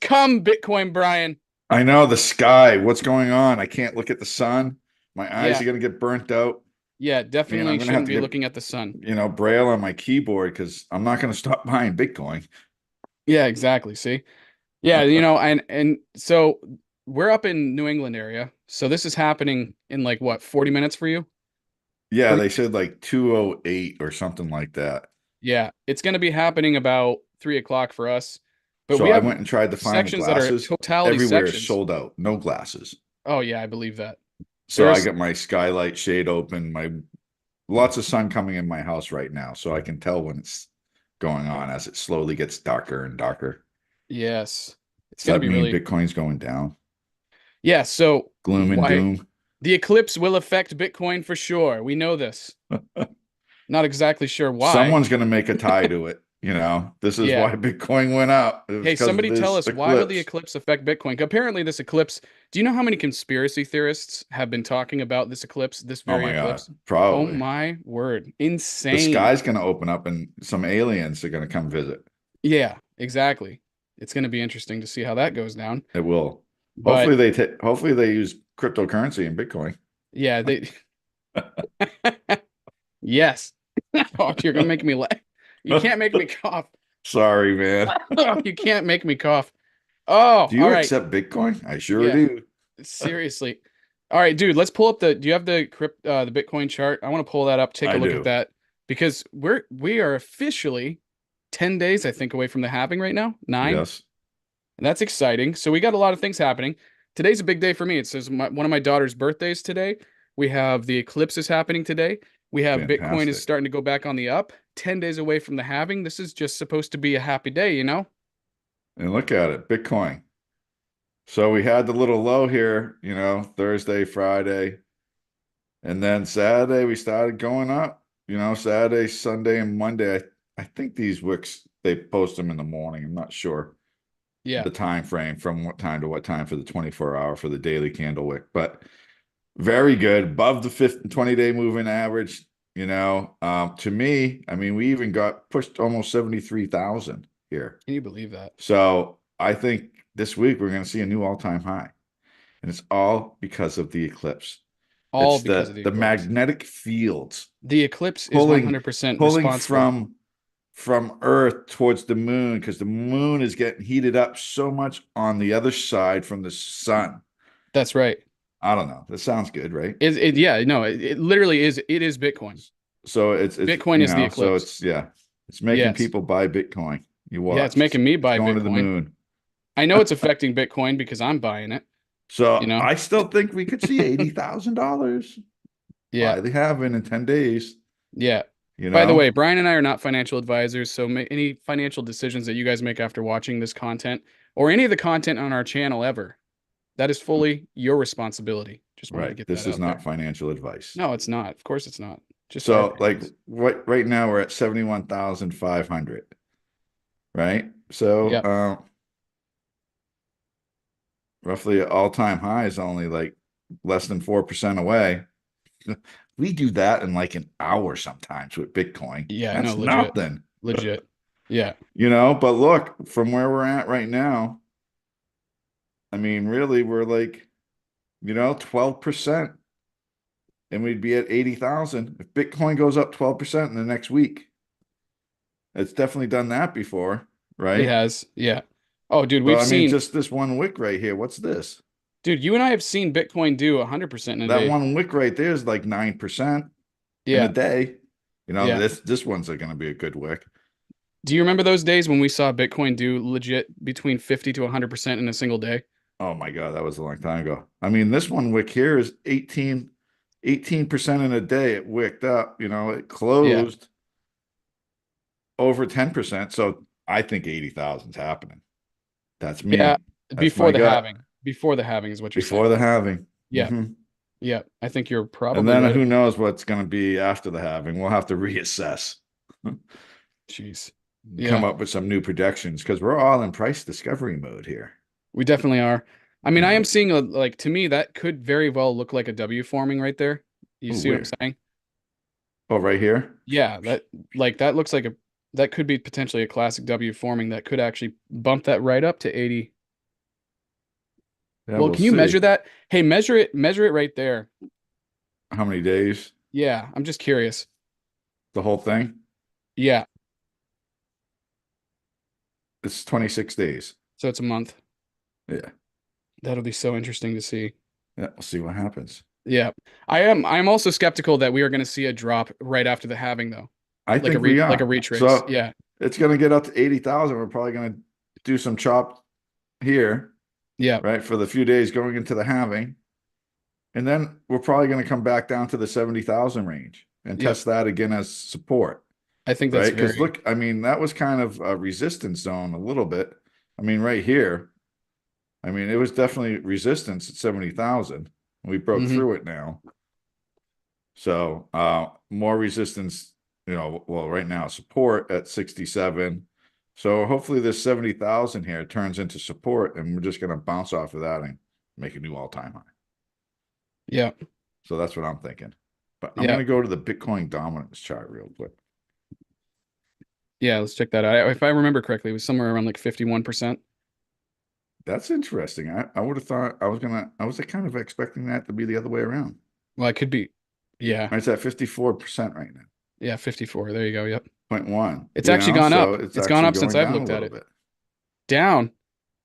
Come, Bitcoin Brian. I know the sky. What's going on? I can't look at the sun. My eyes Yeah, are gonna get burnt out. yeah, I mean, I'm definitely gonna have shouldn't to be get, looking at the sun. Braille on my keyboard because I'm not gonna stop buying Bitcoin. Yeah, exactly. See? Yeah, and so we're up in New England area. So this is happening in like what, 40 minutes for you? Yeah, 40 they said like 208 or something like that. Yeah, it's going to be happening about 3 o'clock for us. But So we I have went and tried to find the sections that are glasses. totality Everywhere is sections. sold out. No glasses. Oh yeah, I believe that. So I There's got my skylight shade open, my lots of sun coming in my house right now, so I can tell when it's going on as it slowly gets darker and darker. yes. It's Does going to that be mean really. Bitcoin's going down? Yeah, so Gloom and why doom. the eclipse will affect Bitcoin for sure. We know this. Not exactly sure why. Someone's going to make a tie to it. This is Yeah. why Bitcoin went up. It was Hey, because of somebody tell this us, why will the eclipse. eclipse affect Bitcoin? Apparently, this eclipse, do you know how many conspiracy theorists have been talking about this eclipse, this Oh very my God, eclipse? Oh probably. my word. The Insane. sky's going to open up and some aliens are going to come visit. Yeah, exactly. It's going to be interesting to see how that goes down. It will. But Hopefully they use cryptocurrency in Bitcoin. yeah, they, yes. Oh, you're going to make me laugh. You can't make me cough. Sorry, man. Oh, you can't make me cough. Oh, Do all you right. accept Bitcoin? I sure Yeah. do. Seriously. All right, dude, let's pull up do you have the Bitcoin chart? I want to pull that up, take a I look at do. that because we are officially 10 days, I think, away from the halving right now. 9. Yes. And that's exciting. So we got a lot of things happening. Today's a big day for me. It says one of my daughter's birthdays today. We have the eclipses happening today. We have Bitcoin is Fantastic. starting to go back on the up. 10 days away from the halving. This is just supposed to be a happy day, you know? And look at it, Bitcoin. So we had the little low here, Thursday, Friday, and then Saturday we started going up. Saturday, Sunday, and Monday. I think these wicks they post them in the morning. I'm not sure Yeah. the time frame from what time to what time for the 24 hour for the daily candle wick, but very good, above the 20-day moving average. To me, I mean, we even got pushed almost 73,000 here. Can you believe that? So I think this week we're going to see a new all-time high, and it's all because of the eclipse. All It's because of the the the eclipse. magnetic fields The eclipse is pulling 100% pulling responsible. from Earth towards the moon because the moon is getting heated up so much on the other side from the sun. That's right. I don't know. That sounds good, right? Yeah, no, it literally is. It is Bitcoin. So it's Bitcoin is the eclipse. it's making Yes. people buy Bitcoin. You Yeah, it's watch. making me It's buy going to the Bitcoin. moon. I know it's affecting Bitcoin because I'm buying it, you So know? I still think we could see $80,000 Yeah. by the halving in 10 days, Yeah. you By the way, know? Brian and I are not financial advisors, so any financial decisions that you guys make after watching this content or any of the content on our channel ever, that is fully your responsibility. Just wanted to Right. get that This is out not there. financial advice. No, it's not. Of course it's not. Just our So like opinions. right now we're at 71,500, right? So Yep. roughly all-time high is only like less than 4% away. We do that in like an hour sometimes with Bitcoin. Yeah, no, That's legit. nothing. Legit. Yeah. But look, from where we're at right now, I mean, really, we're like, 12%, and we'd be at 80,000. If Bitcoin goes up 12% in the next week, it's definitely done that before, It right? has. Yeah. Oh, dude, So, we've I mean, seen, just this one wick right here, what's this? dude, you and I have seen Bitcoin do 100% in a That day. one wick right there is like 9% in a Yeah. day. Yeah. This one's going to be a good wick. Do you remember those days when we saw Bitcoin do legit between 50 to 100% in a single day? Oh my God, that was a long time ago. I mean, this one wick here is 18% in a day. It wicked up, it Yeah. closed over 10%. So I think 80,000 is happening. That's Yeah. me. That's my gut. Before the halving is what you're saying. Before the halving. Yeah. Hmm. Yeah. I think you're And probably then right. who knows what's going to be after the halving. We'll have to reassess, Jeez. come Yeah. up with some new projections because we're all in price discovery mode here. We definitely are. I mean, I Yeah. am seeing like to me that could very well look like a W forming right there. You Oh, see what I'm weird. saying? Oh, right here. Yeah, that looks like that could be potentially a classic W forming that could actually bump that right up to 80. Yeah, Well, we'll can you measure see. that? Hey, measure it right there. How many days? Yeah, I'm just curious. The whole thing? Yeah, It's 26 days. so it's a month. Yeah. That'll be so interesting to see. Yeah, we'll see what happens. Yeah. I'm also skeptical that we are going to see a drop right after the halving though. I think we Like a are. retrace. So Yeah. it's going to get up to 80,000. We're probably going to do some chop here, Yeah. right, for the few days going into the halving. And then we're probably going to come back down to the 70,000 range and Yep. test that again as support, I think that's right? Because very look, I mean, that was kind of a resistance zone a little bit. I mean, right here, I mean, it was definitely resistance at 70,000. We broke hmm through it now. So more resistance, well, right now support at 67. So hopefully this 70,000 here turns into support and we're just going to bounce off of that and make a new all-time high. Yeah. So that's what I'm thinking. But I'm going Yeah. to go to the Bitcoin dominance chart real quick. Yeah, let's check that out. If I remember correctly, it was somewhere around like 51%. That's interesting. I would have thought I was kind of expecting that to be the other way around. Well, it could be. Yeah. It's at 54% right now, Yeah, 54. There you go. Yep. 0.1, It's actually gone so up. it's It's gone actually up since going I've down a looked at little it. bit. Down.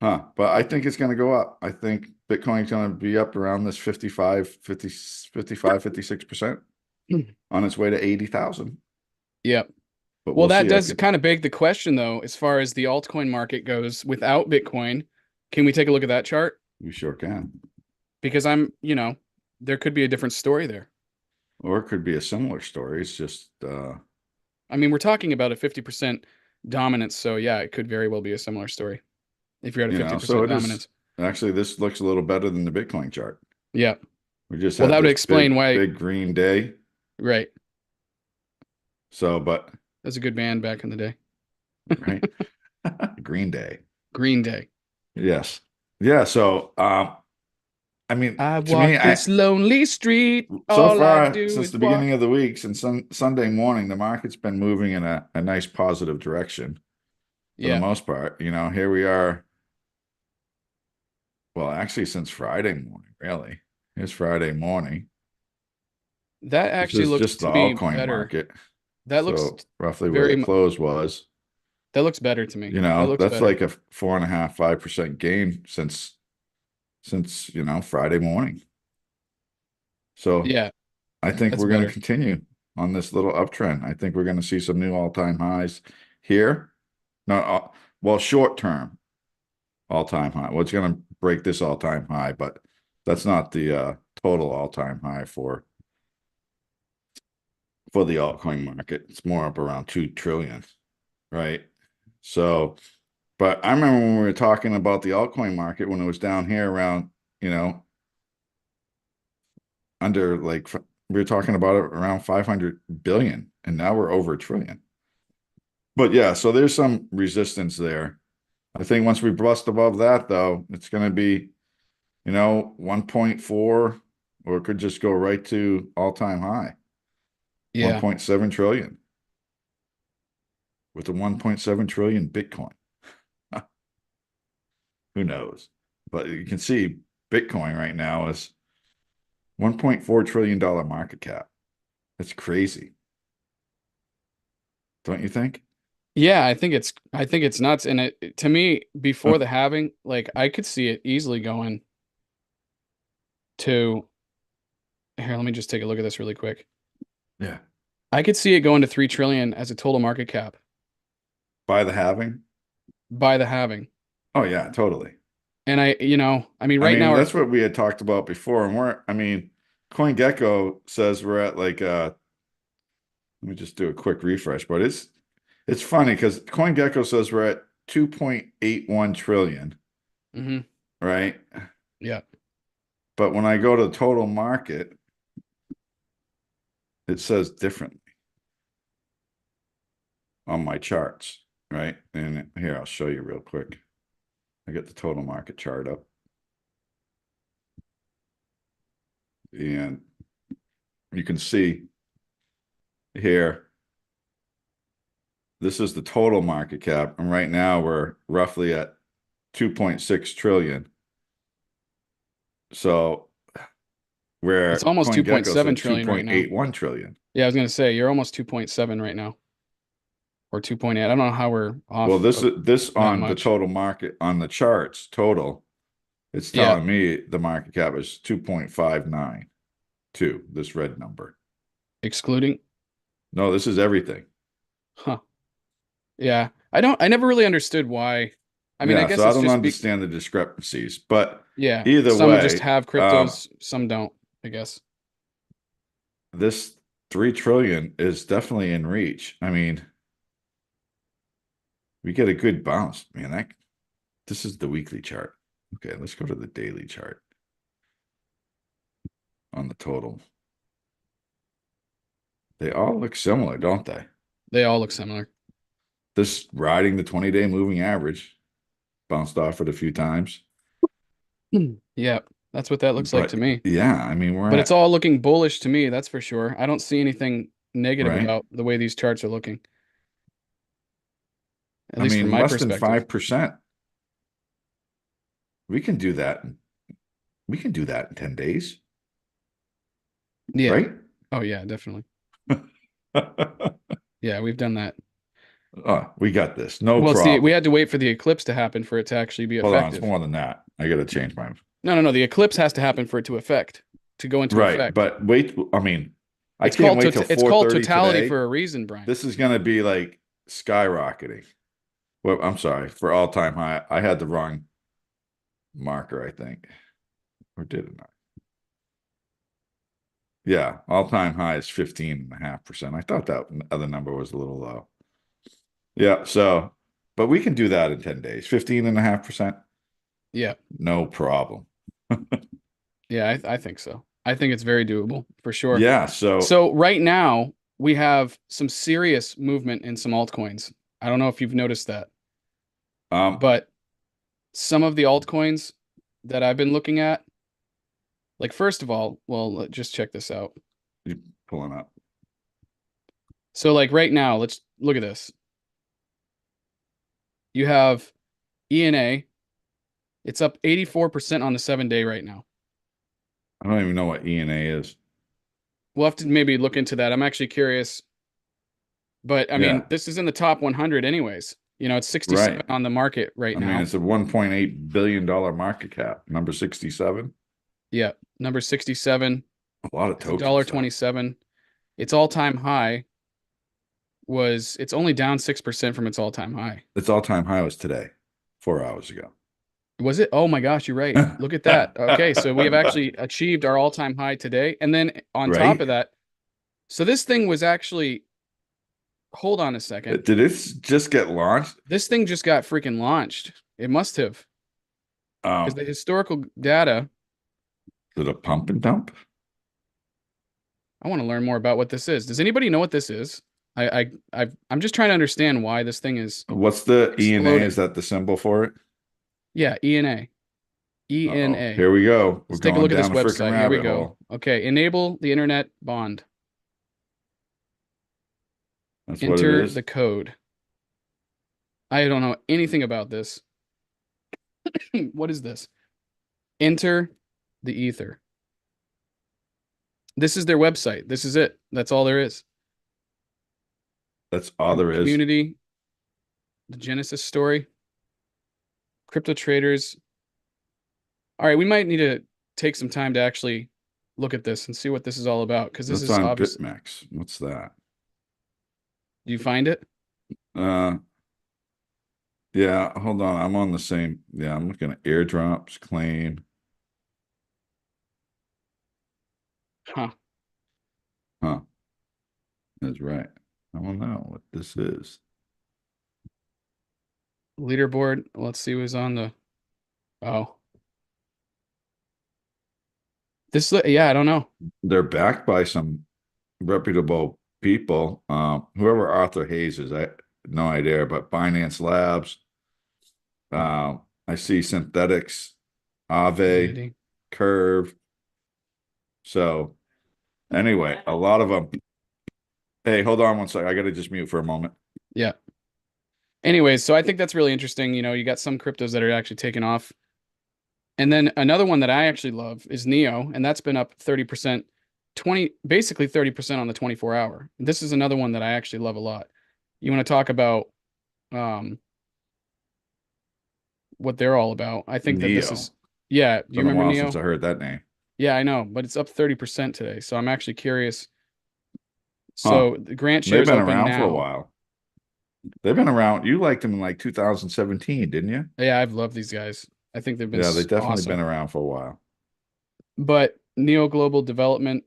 Huh. But I think it's going to go up. I think Bitcoin's going to be up around this 56% on its way to 80,000. Yep. But Well, we'll that see. I does could, kind of beg the question though, as far as the altcoin market goes without Bitcoin. Can we take a look at that chart? we sure can. Because there could be a different story there. Or it could be a similar story. It's just, I mean, we're talking about a 50% dominance, so yeah, it could very well be a similar story if you're at a so 50% it is. dominance. Actually, this looks a little better than the Bitcoin chart. Yeah. We just Well, had that would this explain big, why, big green day. right. So, but, That's a good band back in the day. right. Green Day. Green Day. Yes. Yeah. So, I mean, I to me, walk this lonely street. so All I far do since is the beginning walk. of the week, since Sunday morning, the market's been moving in a nice positive direction for the Yeah. most part. Here we are. Well, actually, since Friday morning, really. It's Friday morning. That This actually is looks just the to me altcoin better. market. That looks So roughly where very, the close was, that looks better to me. That looks that's better. like a 4.5, 5% gain since Friday morning. So Yeah, I think that's we're going to better. continue on this little uptrend. I think we're going to see some new all-time highs here. No, well, short term all-time high. Well, it's going to break this all-time high, but that's not the total all-time high for the altcoin market. It's more up around 2 trillion, right? So, but I remember when we were talking about the altcoin market when it was down here around, you know, under like we were talking about it around 500 billion, and now we're over a trillion. But yeah, so there's some resistance there. I think once we bust above that, though, it's going to be, 1.4, or it could just go right to all-time high, Yeah. 1.7 trillion with the 1.7 trillion Bitcoin. Who knows? But you can see Bitcoin right now is $1.4 trillion market cap. That's crazy. Don't you think? Yeah, I think it's nuts. And to me, before the halving, like I could see it easily going to here, let me just take a look at this really quick. Yeah. I could see it going to 3 trillion as a total market cap By the halving? by the halving. Oh yeah, totally. And I mean, I right now mean, our that's what we had talked about before. And I mean, CoinGecko says we're at like let me just do a quick refresh, but it's funny because CoinGecko says we're at 2.81 trillion, Mhm. right? Yeah. But when I go to the total market, it says differently on my charts, right? And here, I'll show you real quick. I get the total market chart up. And you can see here, this is the total market cap. And right now we're roughly at 2.6 trillion. So It's where almost CoinGecko 2.7 said trillion right now. 2.81 trillion. Yeah, I was gonna say you're almost 2.7 right now, or 2.8. I don't know how we're Well, off this of is this that on the much. total market on the charts total. It's Yeah, telling me the market cap is 2.592, this red number. excluding. No, this is everything. Huh. Yeah. I never really understood why. I mean, I Yeah, guess so I it's don't just understand the discrepancies, but yeah, either some just way, have cryptos, some don't, I guess. this 3 trillion is definitely in reach. I mean, we get a good bounce, man. This is the weekly chart. Okay, let's go to the daily chart on the total. They all look similar, don't they? They all look similar. This riding the 20-day moving average, bounced off it a few times. Yeah, that's what that looks like to But me. yeah, I mean, we're But it's at, all looking bullish to me, that's for sure. I don't see anything negative right? about the way these charts are looking, at I least from mean, my less than perspective. 5%. We can do that. We can do that in 10 days, Yeah. right? Oh yeah, definitely. Yeah, we've done that. Oh, we got this. No Well, see, we problem. had to wait for the eclipse to happen for it to actually be Hold on, it's effective. more than that. I got to change my No. The eclipse has to happen for it to go into right. effect. But wait, I mean, I can't wait till It's called 4:30 totality today. for a reason, Brian. This is going to be like skyrocketing. Well, I'm sorry for all-time high. I had the wrong marker, I think, or did it not? Yeah, all-time high is 15.5%. I thought that other number was a little low. Yeah, so, but we can do that in 10 days. 15.5%, Yeah. no problem. Yeah, I think so. I think it's very doable for sure. Yeah, so So right now we have some serious movement in some altcoins. I don't know if you've noticed that, um but some of the altcoins that I've been looking at, like first of all, well, just check this out. you pulling up. So like right now, let's look at this. You have ENA. It's up 84% on the 7-day right now. I don't even know what ENA is. We'll have to maybe look into that. I'm actually curious. But I mean, Yeah, this is in the top 100 anyways. You know, it's 67 right. on the market right I mean, now. it's a $1.8 billion market cap, number 67. Yeah, number 67. A lot of It's a dollar tokens, though. 27. Its all-time high it's only down 6% from its all-time high. Its all-time high was today, 4 hours ago. Was it? Oh my gosh, you're right. Look at that. Okay, so we have actually achieved our all-time high today. And then on top Right? of that, so this thing was actually, hold on a second. Did it just get launched? This thing just got freaking launched. It must have, because Um, the historical data, is it a pump and dump? I want to learn more about what this is. Does anybody know what this is? I'm just trying to understand why this thing is What's the ENA? Is exploding. that the symbol for it? Yeah, ENA. Uh-oh. ENA. Here we go. We're Let's take a going look at this down a freaking website. Here we rabbit go. hole. Okay, enable the internet bond. That's what it Enter is. the code. I don't know anything about this. What is this? Enter the ether. This is their website. This is it. That's all there is. That's all there is. Community, the Genesis story, crypto traders. All right, we might need to take some time to actually look at this and see what this is all about, because this That's is on obviously. BitMEX. What's that? Do you find it? Uh, yeah, hold on. I'm on the same. Yeah, I'm looking at airdrops, claim. Huh. Huh. That's right. I don't know what this is. Leaderboard. Let's see who's on the. Oh, this. Yeah, I don't know. They're backed by some reputable people. Whoever Arthur Hayes is, I no idea, but Binance Labs. I see Synthetics, Aave, Unity. Curve. So anyway, a lot of them. Hey, hold on one sec. I got to just mute for a moment. Yeah. Anyways, so I think that's really interesting. You know, you got some cryptos that are actually taking off. And then another one that I actually love is Neo, and that's been up 30%, basically 30% on the 24 hour. This is another one that I actually love a lot. You want to talk about um, what they're all about? I think that this is, Neo. yeah. Do It's you been a remember while since Neo? I heard that name. Yeah, I know, but it's up 30% today. So I'm actually curious. Huh. So the grant They've shares been open around for a now. while. They've been around. You liked them in like 2017, didn't you? Yeah, I've loved these guys. I think they've been Yeah, they definitely been awesome. around for a while. But Neo Global Development,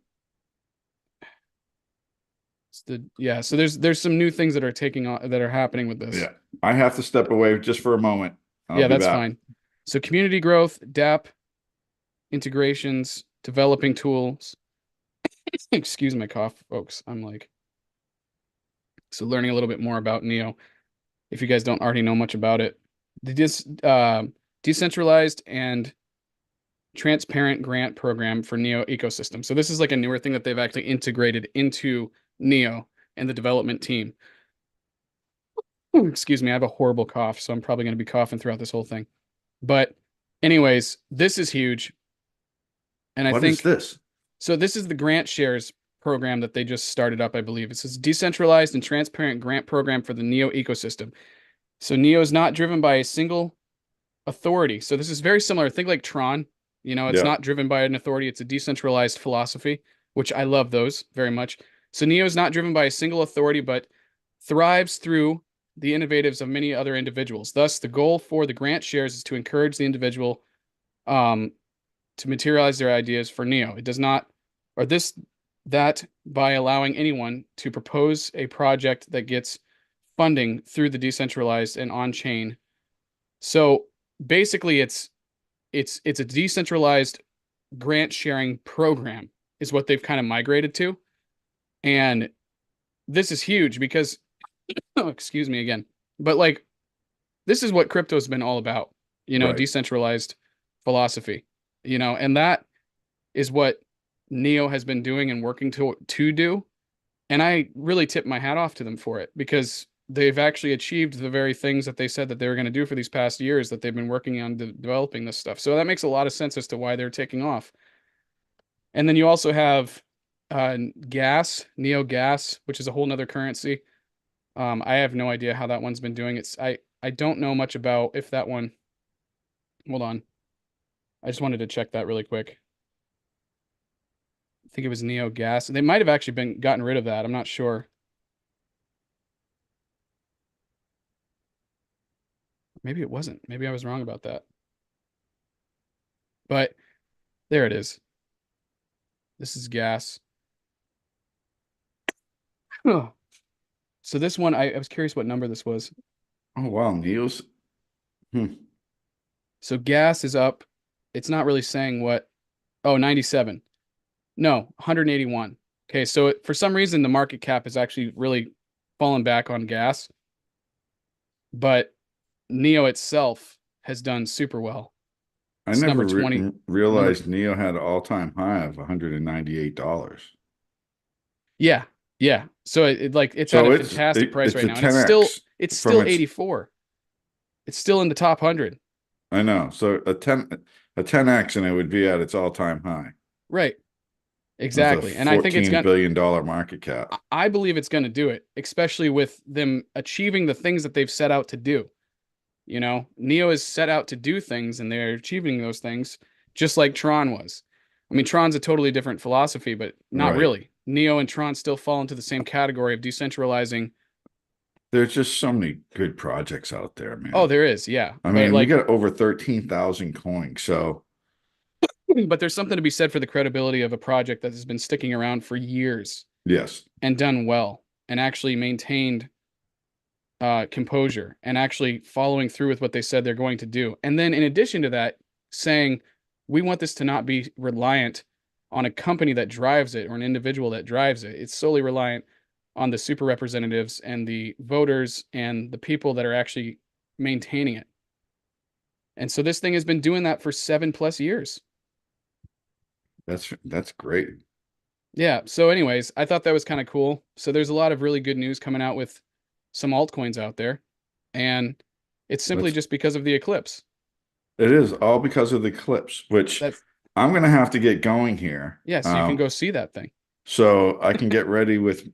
yeah. So there's some new things that are taking on that are happening with this. Yeah. I have to step away just for a moment. I'll Yeah, be that's back. fine. So community growth, DApp, integrations, developing tools. Excuse my cough, folks. I'm like, so learning a little bit more about Neo, if you guys don't already know much about it. The decentralized and transparent grant program for Neo ecosystem. So this is like a newer thing that they've actually integrated into Neo and the development team. Ooh, excuse me, I have a horrible cough, so I'm probably going to be coughing throughout this whole thing. But anyways, this is huge. And I What is think this? so this is the grant shares program that they just started up, I believe. It says decentralized and transparent grant program for the Neo ecosystem. So Neo is not driven by a single authority. So this is very similar. Think like Tron. It's Yeah. not driven by an authority. It's a decentralized philosophy, which I love those very much. So Neo is not driven by a single authority, but thrives through the innovatives of many other individuals. Thus, the goal for the grant shares is to encourage the individual um, to materialize their ideas for Neo. It does not, or this, that by allowing anyone to propose a project that gets funding through the decentralized and on-chain. So basically, it's a decentralized grant sharing program is what they've kind of migrated to, and this is huge because oh, excuse me again, but like this is what crypto's been all about, Right. decentralized philosophy, and that is what Neo has been doing and working to do. And I really tip my hat off to them for it because they've actually achieved the very things that they said that they were going to do for these past years that they've been working on developing this stuff. So that makes a lot of sense as to why they're taking off. And then you also have gas, Neo Gas, which is a whole nother currency. I have no idea how that one's been doing. I don't know much about if that one. Hold on, I just wanted to check that really quick. I think it was Neo Gas. They might have actually been gotten rid of that. I'm not sure. Maybe it wasn't. Maybe I was wrong about that. But there it is. This is gas. So this one, I was curious what number this was. Oh wow, Neos. Hmm. So gas is up. It's not really saying what. Oh, 97. No, 181. Okay, so for some reason the market cap is actually really fallen back on gas, but Neo itself has done super well. I It's never number 20. Number realized Neo had an all-time high of $198. Yeah, yeah. So like it's at So a fantastic price it's right a now, and it's 10x from still its. 84. It's still in the top 100. I know. So a 10x and it would be at its all-time high. Right. That's a Exactly. And I think it's $14 gonna billion market cap. I believe it's gonna do it, especially with them achieving the things that they've set out to do. Neo is set out to do things and they're achieving those things just like Tron was. I mean, Tron's a totally different philosophy, but not Right. really. Neo and Tron still fall into the same category of decentralizing. There's just so many good projects out there, Oh, man. there is, yeah. I But mean, we like, got over 13,000 coins. So, but there's something to be said for the credibility of a project that has been sticking around for years yes, and done well and actually maintained composure and actually following through with what they said they're going to do. And then in addition to that, saying, we want this to not be reliant on a company that drives it or an individual that drives it. It's solely reliant on the super representatives and the voters and the people that are actually maintaining it. And so this thing has been doing that for 7+ years. that's great. Yeah. So, anyways, I thought that was kind of cool. So there's a lot of really good news coming out with some altcoins out there. And it's simply Let's just because of the eclipse. It is all because of the Eclipse, which That's I'm gonna have to get going here. yeah, so you can go see that thing. So I can get ready with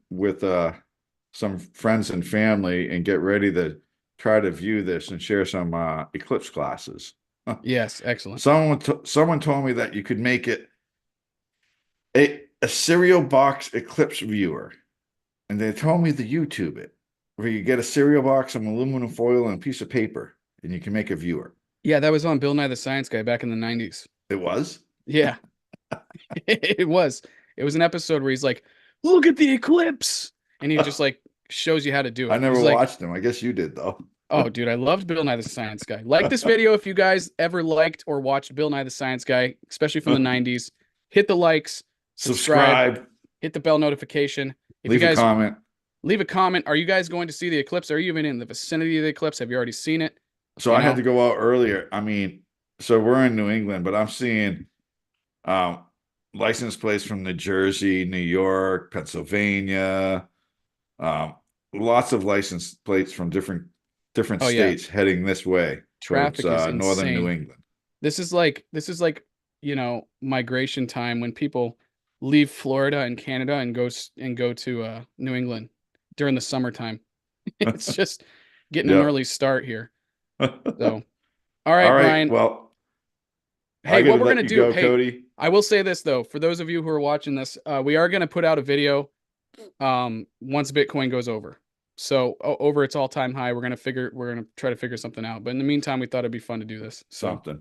some friends and family and get ready to try to view this and share some Eclipse classes. Yes, excellent. Someone told me that you could make it a cereal box Eclipse viewer, and they told me to YouTube it, where you get a cereal box, some aluminum foil, and a piece of paper, and you can make a viewer. Yeah, that was on Bill Nye the Science Guy back in the 90s. It was? Yeah, it was. It was an episode where he's like, "Look at the eclipse," and he just like shows you how to do I it. never He's like, watched them. I guess you did though. "Oh, dude, I loved Bill Nye the Science Guy. Like this video if you guys ever liked or watched Bill Nye the Science Guy, especially from the 90s. Hit the likes, subscribe, Subscribe, hit the bell notification. If you leave a guys comment. leave a comment, are you guys going to see the eclipse? Are you even in the vicinity of the eclipse? Have you already seen it? So You I had know? to go out earlier. I mean, so we're in New England, but I'm seeing um, license plates from New Jersey, New York, Pennsylvania, um, lots of license plates from different Oh yeah, states heading this way towards traffic is northern New insane. England. This is like, migration time when people leave Florida and Canada and go to New England during the summertime. It's just getting an Yep. early start here. All So, all right, right. Brian. Well, I Hey, got what to we're gonna let you do? go, Hey, Cody. I will say this though, for those of you who are watching this, we are gonna put out a video once Bitcoin goes over. So over its all-time high, we're gonna try to figure something out. But in the meantime, we thought it'd be fun to do this. So Something.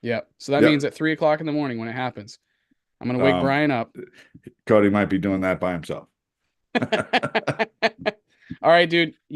yeah. So that means Yep. at 3 o'clock in the morning when it happens, I'm gonna wake Um, Brian up. Cody might be doing that by himself. All right, dude.